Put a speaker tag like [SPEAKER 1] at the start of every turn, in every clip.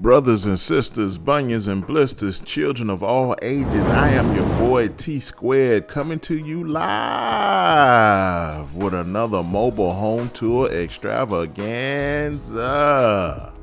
[SPEAKER 1] Brothers and sisters, bunions and blisters, children of all ages, I am your boy T Squared coming to you live with another Mobile Home Tour Extravaganza.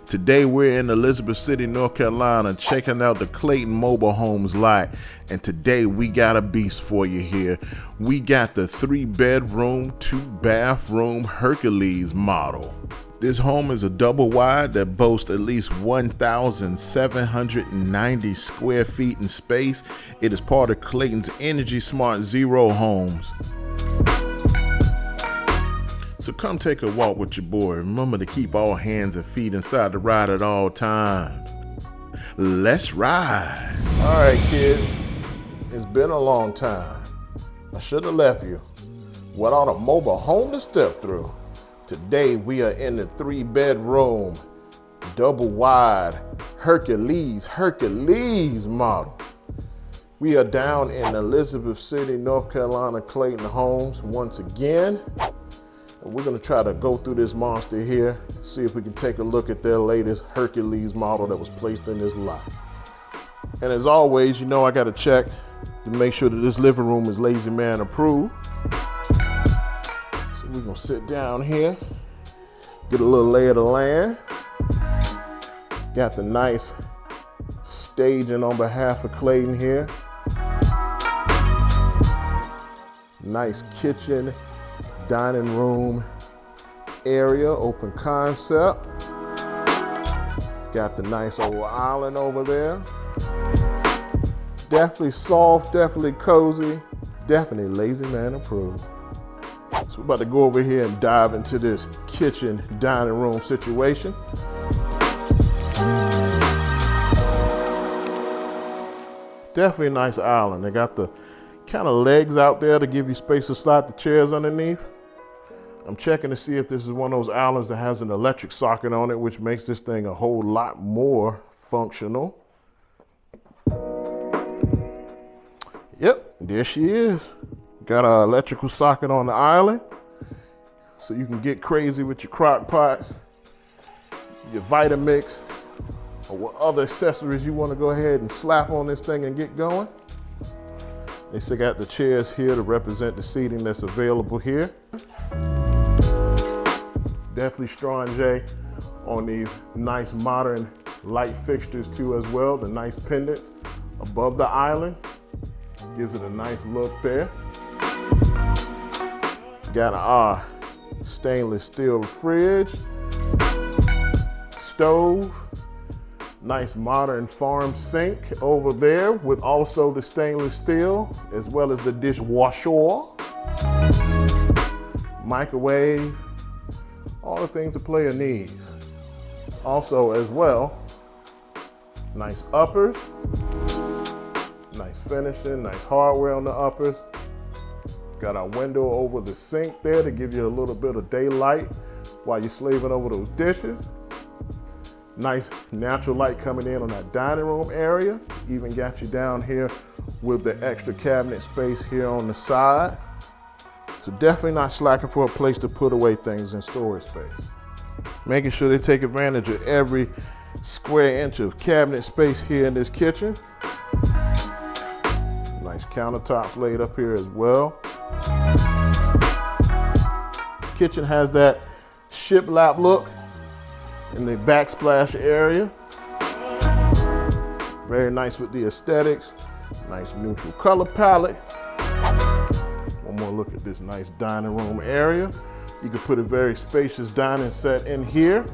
[SPEAKER 1] Today we're in Elizabeth City, North Carolina, checking out the Clayton Mobile Homes lot. And today we got a beast for you here. We got the 3-bedroom, 2-bathroom Hercules model. This home is a double wide that boasts at least 1,790 square feet in space. It is part of Clayton's Energy Smart Zero homes. So come take a walk with your boy. Remember to keep all hands and feet inside the ride at all times. Let's ride. All right, kids. It's been a long time. I shouldn't have left you without a mobile home to step through. Today we are in the 3-bedroom, double wide Hercules model. We are down in Elizabeth City, North Carolina, Clayton Homes once again. And we're gonna try to go through this monster here, see if we can take a look at their latest Hercules model that was placed in this lot. And as always, you know I gotta check to make sure that this living room is Lazy Man approved. We're gonna sit down here, get a little lay of the land. Got the nice staging on behalf of Clayton here. Nice kitchen, dining room area, open concept. Got the nice old island over there. Definitely soft, definitely cozy, definitely Lazy Man approved. So we're about to go over here and dive into this kitchen dining room situation. Definitely a nice island. They got the kind of legs out there to give you space to slide the chairs underneath. I'm checking to see if this is one of those islands that has an electric socket on it, which makes this thing a whole lot more functional. Yep, there she is. Got an electrical socket on the island, so you can get crazy with your crock pots, your Vitamix, or what other accessories you want to go ahead and slap on this thing and get going. They still got the chairs here to represent the seating that's available here. Definitely strong J on these nice modern light fixtures too as well. The nice pendants above the island gives it a nice look there. Got our stainless steel fridge, stove, nice modern farm sink over there with also the stainless steel as well as the dishwasher, microwave, all the things a player needs. Also as well, nice uppers, nice finishing, nice hardware on the uppers. Got our window over the sink there to give you a little bit of daylight while you're slaving over those dishes. Nice natural light coming in on that dining room area. Even got you down here with the extra cabinet space here on the side. So definitely not slacking for a place to put away things in storage space. Making sure they take advantage of every square inch of cabinet space here in this kitchen. Nice countertops laid up here as well. Kitchen has that shiplap look in the backsplash area. Very nice with the aesthetics. Nice neutral color palette. One more look at this nice dining room area. You could put a very spacious dining set in here.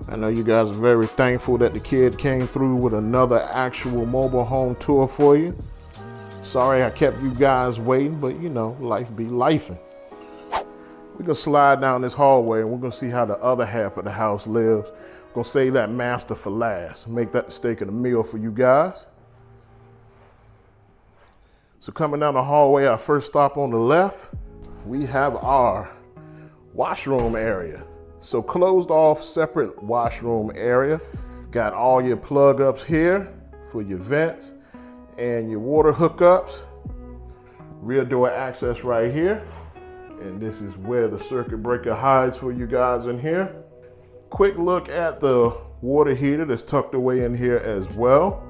[SPEAKER 1] I know you guys are very thankful that the kid came through with another actual mobile home tour for you. Sorry I kept you guys waiting, but you know, life be lifing. We're gonna slide down this hallway and we're gonna see how the other half of the house lives. We're gonna save that master for last. Make that the steak of the meal for you guys. So coming down the hallway, our first stop on the left, we have our washroom area. So closed off, separate washroom area. Got all your plug ups here for your vents and your water hookups. Rear door access right here. And this is where the circuit breaker hides for you guys in here. Quick look at the water heater that's tucked away in here as well.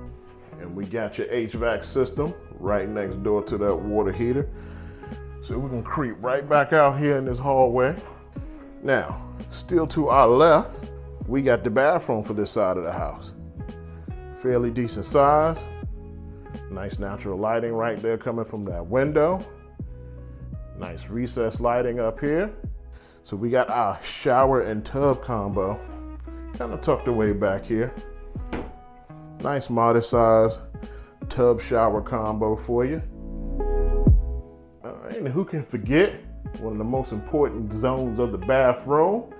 [SPEAKER 1] And we got your HVAC system right next door to that water heater. So we can creep right back out here in this hallway. Now, still to our left, we got the bathroom for this side of the house. Fairly decent size. Nice natural lighting right there coming from that window. Nice recessed lighting up here. So we got our shower and tub combo kind of tucked away back here. Nice modest size tub shower combo for you. All right, and who can forget one of the most important zones of the bathroom?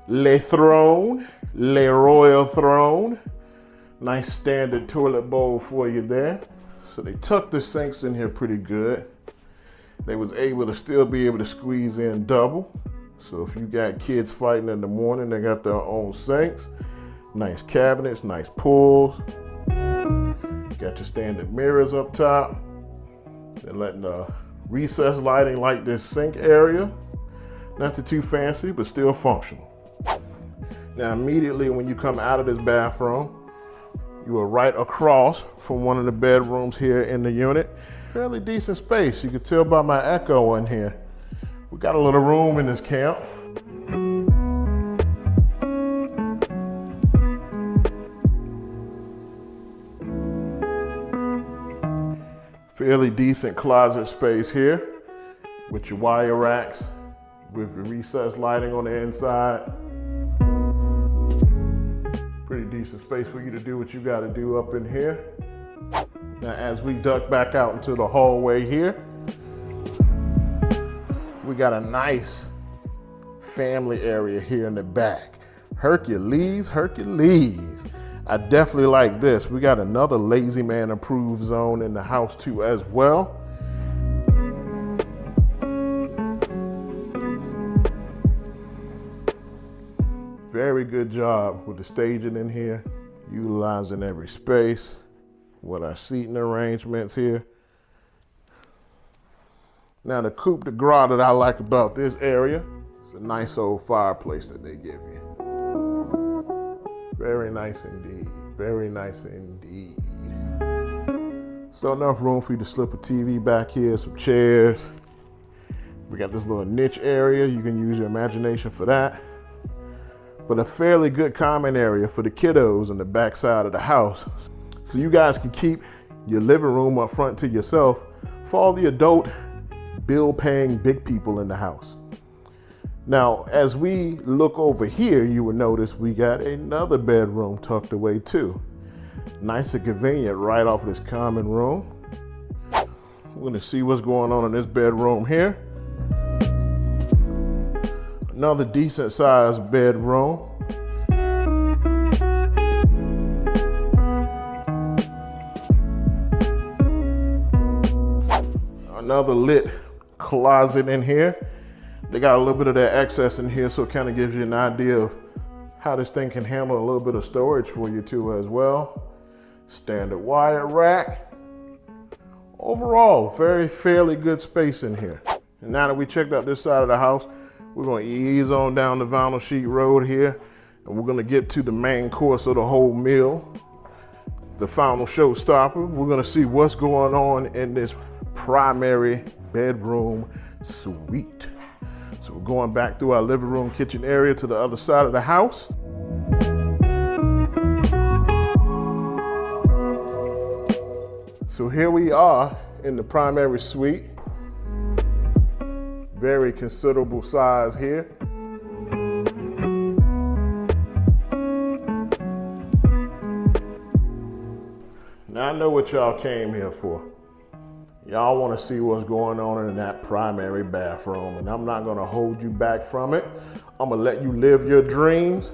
[SPEAKER 1] Le throne, le royal throne. Nice standard toilet bowl for you there. So they tucked the sinks in here pretty good. They was able to still be able to squeeze in double. So if you got kids fighting in the morning, they got their own sinks. Nice cabinets, nice pulls. Got your standard mirrors up top. They're letting the recessed lighting light this sink area. Nothing too fancy, but still functional. Now immediately when you come out of this bathroom, you are right across from one of the bedrooms here in the unit. Fairly decent space. You can tell by my echo in here. We got a little room in this camp. Fairly decent closet space here with your wire racks, with your recessed lighting on the inside. Pretty decent space for you to do what you got to do up in here. Now, as we duck back out into the hallway here, we got a nice family area here in the back. Hercules, Hercules. I definitely like this. We got another lazy man approved zone in the house too as well. Very good job with the staging in here, utilizing every space with our seating arrangements here. Now the coupe de gras that I like about this area, it's a nice old fireplace that they give you. Very nice indeed, very nice indeed. So enough room for you to slip a TV back here, some chairs. We got this little niche area, you can use your imagination for that. But a fairly good common area for the kiddos on the back side of the house. So you guys can keep your living room up front to yourself for all the adult bill-paying big people in the house. Now, as we look over here, you will notice we got another bedroom tucked away too. Nice and convenient right off of this common room. We're gonna see what's going on in this bedroom here. Another decent sized bedroom. Another lit closet in here. They got a little bit of that excess in here, so it kind of gives you an idea of how this thing can handle a little bit of storage for you too as well. Standard wire rack. Overall, fairly good space in here. And now that we checked out this side of the house, we're gonna ease on down the vinyl sheet road here, and we're gonna get to the main course of the whole meal. The final showstopper. We're gonna see what's going on in this primary bedroom suite. So we're going back through our living room, kitchen area to the other side of the house. So here we are in the primary suite. Very considerable size here. Now I know what y'all came here for. Y'all want to see what's going on in that primary bathroom, and I'm not going to hold you back from it. I'm going to let you live your dreams.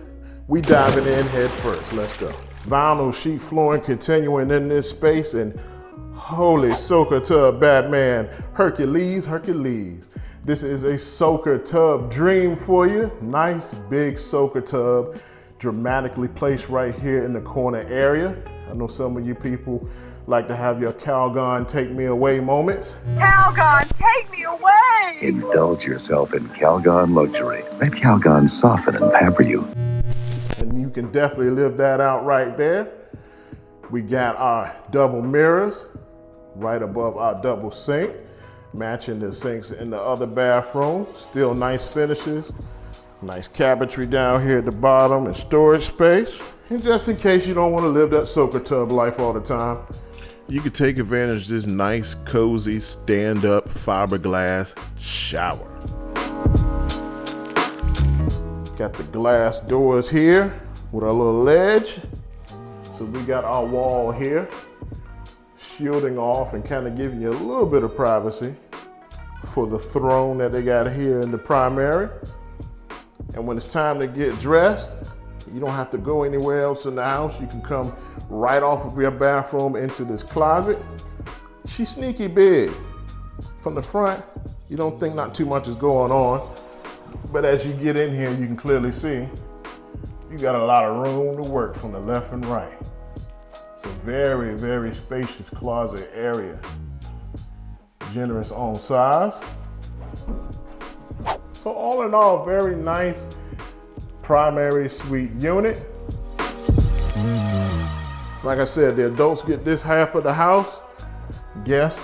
[SPEAKER 1] We diving in head first. Let's go. Vinyl sheet flooring continuing in this space, and holy soaker tub Batman, Hercules, Hercules. This is a soaker tub dream for you. Nice big soaker tub, dramatically placed right here in the corner area. I know some of you people like to have your Calgon take me away moments.
[SPEAKER 2] Calgon, take me away!
[SPEAKER 3] Indulge yourself in Calgon luxury. Let Calgon soften and pamper you.
[SPEAKER 1] can definitely live that out right there. We got our double mirrors right above our double sink, matching the sinks in the other bathroom. Still nice finishes. Nice cabinetry down here at the bottom and storage space. And just in case you don't want to live that soaker tub life all the time, you can take advantage of this nice, cozy, stand-up fiberglass shower. Got the glass doors here with our little ledge. So we got our wall here, shielding off and kind of giving you a little bit of privacy for the throne that they got here in the primary. And when it's time to get dressed, you don't have to go anywhere else in the house. You can come right off of your bathroom into this closet. She's sneaky big. From the front, you don't think not too much is going on. But as you get in here, you can clearly see you got a lot of room to work from the left and right. It's a very, very spacious closet area. Generous on size. So all in all, very nice primary suite unit. Like I said, the adults get this half of the house. Guests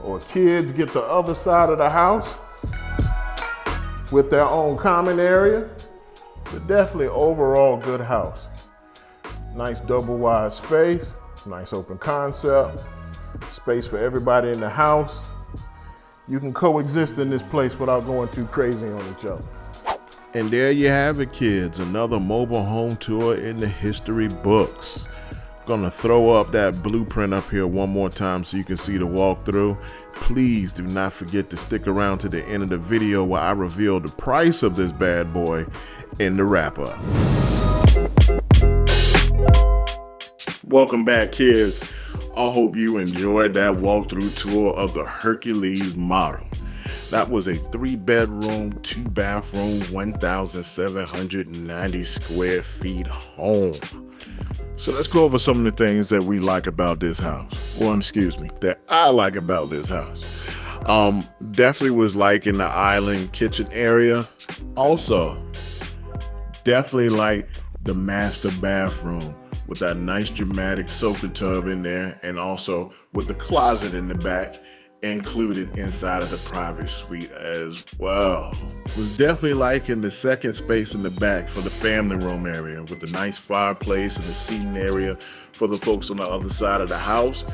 [SPEAKER 1] or kids get the other side of the house with their own common area. But definitely overall good house. Nice double wide space, nice open concept, space for everybody in the house. You can coexist in this place without going too crazy on each other. And there you have it, kids. Another mobile home tour in the history books. Gonna throw up that blueprint up here one more time so you can see the walkthrough. Please do not forget to stick around to the end of the video where I reveal the price of this bad boy in the wrap up. Welcome back, kids. I hope you enjoyed that walkthrough tour of the Hercules Model. That was a 3-bedroom, 2-bathroom, 1,790 square feet home. So let's go over some of the things that we like about this house. Well, excuse me, that I like about this house. Definitely was liking the island kitchen area. Also, definitely like the master bathroom with that nice dramatic soaker tub in there, and also with the closet in the back included inside of the private suite as well. Was definitely liking the second space in the back for the family room area with the nice fireplace and the seating area for the folks on the other side of the house.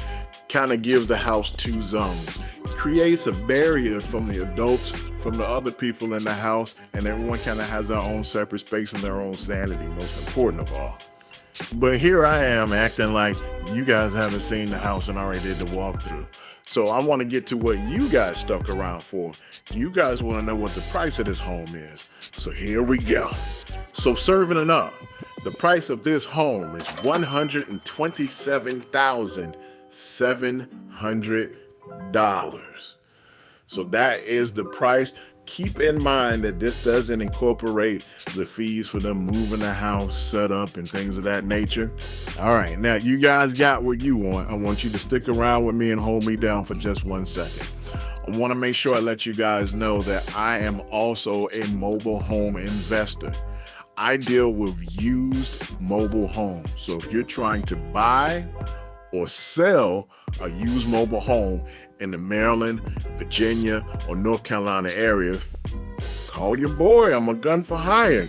[SPEAKER 1] Kind of gives the house 2 zones. Creates a barrier from the adults, from the other people in the house, and everyone kind of has their own separate space and their own sanity, most important of all. But here I am acting like you guys haven't seen the house and already did the walkthrough. So I want to get to what you guys stuck around for. You guys want to know what the price of this home is. So here we go. So serving it up, the price of this home is $127,700. So that is the price. Keep in mind that this doesn't incorporate the fees for them moving the house, setup, and things of that nature. All right, now you guys got what you want. I want you to stick around with me and hold me down for just 1 second. I want to make sure I let you guys know that I am also a mobile home investor. I deal with used mobile homes. So if you're trying to buy or sell a used mobile home in the Maryland, Virginia, or North Carolina area, call your boy. I'm a gun for hire.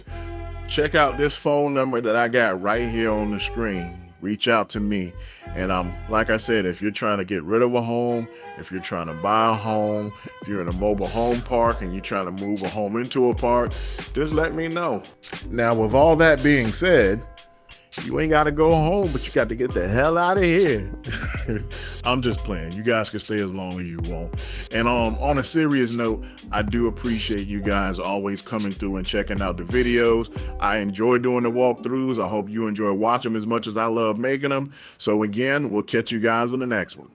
[SPEAKER 1] Check out this phone number that I got right here on the screen. Reach out to me. And like I said, if you're trying to get rid of a home, if you're trying to buy a home, if you're in a mobile home park and you're trying to move a home into a park, just let me know. Now, with all that being said, you ain't got to go home, but you got to get the hell out of here. I'm just playing. You guys can stay as long as you want. And on a serious note, I do appreciate you guys always coming through and checking out the videos. I enjoy doing the walkthroughs. I hope you enjoy watching them as much as I love making them. So again, we'll catch you guys on the next one.